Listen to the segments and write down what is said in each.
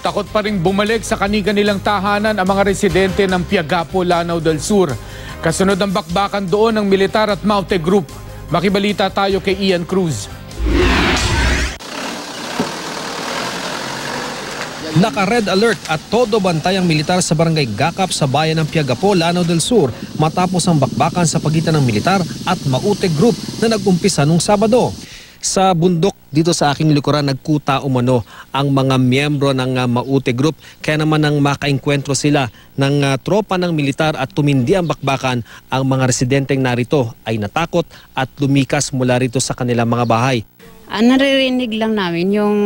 takot pa ring bumalik sa kani-kanilang tahanan ang mga residente ng Piagapo, Lanao del Sur. Kasunod ang bakbakan doon ng militar at Maute Group. Makibalita tayo kay Ian Cruz. Naka-red alert at todo bantay ang militar sa barangay Gakap sa bayan ng Piagapo, Lanao del Sur matapos ang bakbakan sa pagitan ng militar at Maute Group na nag-umpisa nung Sabado. Sa bundok dito sa aking likuran nagkuta umano ang mga miyembro ng Maute Group kaya naman nang makaengkwentro sila ng tropa ng militar at tumindi ang bakbakan, ang mga residenteng narito ay natakot at lumikas mula rito sa kanilang mga bahay. Naririnig lang namin yung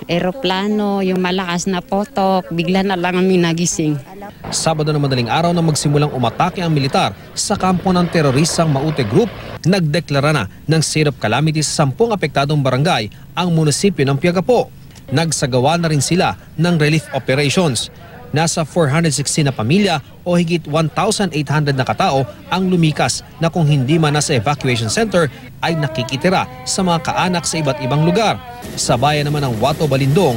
eroplano, yung malakas na potok, bigla na lang kami nagising. Sabado na madaling araw na magsimulang umatake ang militar sa kampo ng terorisang Maute Group, nagdeklara na ng state of calamity sa 10 apektadong barangay ang munisipyo ng Piagapo. Nagsagawa na rin sila ng relief operations. Nasa 416 na pamilya o higit 1,800 na katao ang lumikas na kung hindi man nasa evacuation center ay nakikitira sa mga kaanak sa iba't ibang lugar. Sa bayan naman ng Wato, Balindong,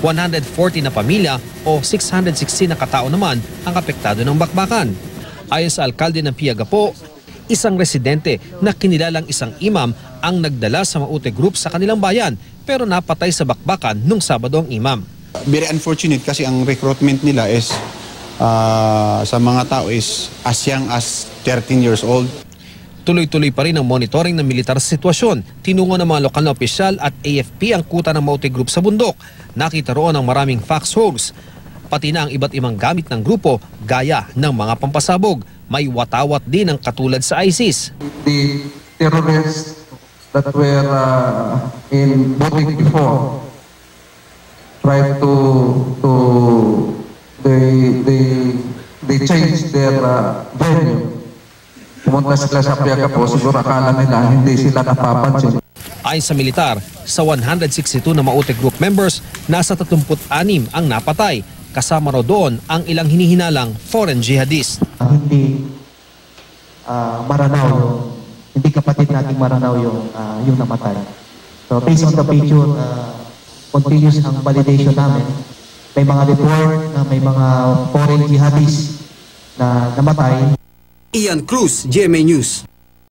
140 na pamilya o 660 na katao naman ang apektado ng bakbakan. Ayon sa alkalde ng Piagapo, isang residente na kinilalang isang imam ang nagdala sa Maute Group sa kanilang bayan pero napatay sa bakbakan nung Sabado ang imam. Very unfortunate kasi ang recruitment nila is sa mga tao is as young as 13 years old. Tuloy-tuloy pa rin ang monitoring ng militar sa sitwasyon. Tinungo ng mga lokal na opisyal at AFP ang kuta ng Maute Group sa bundok. Nakita roon ang maraming fax holes, pati na ang iba't ibang gamit ng grupo gaya ng mga pampasabog. May watawat din ang katulad sa ISIS. The terrorists that were in Boring before tried they changed their venue. Pumunta sila sa Piagapo, siguro akala nila hindi sila napapansin. Ayon sa militar, sa 162 na Maute Group members, nasa 36 ang napatay. Kasama raw doon ang ilang hinihinalang foreign jihadist. Hindi Maranao, hindi kapatid nating Maranao yung namatay. So based on the picture, continuous ang validation namin. May mga report na may mga foreign jihadists na namatay. Ian Cruz, GMA News.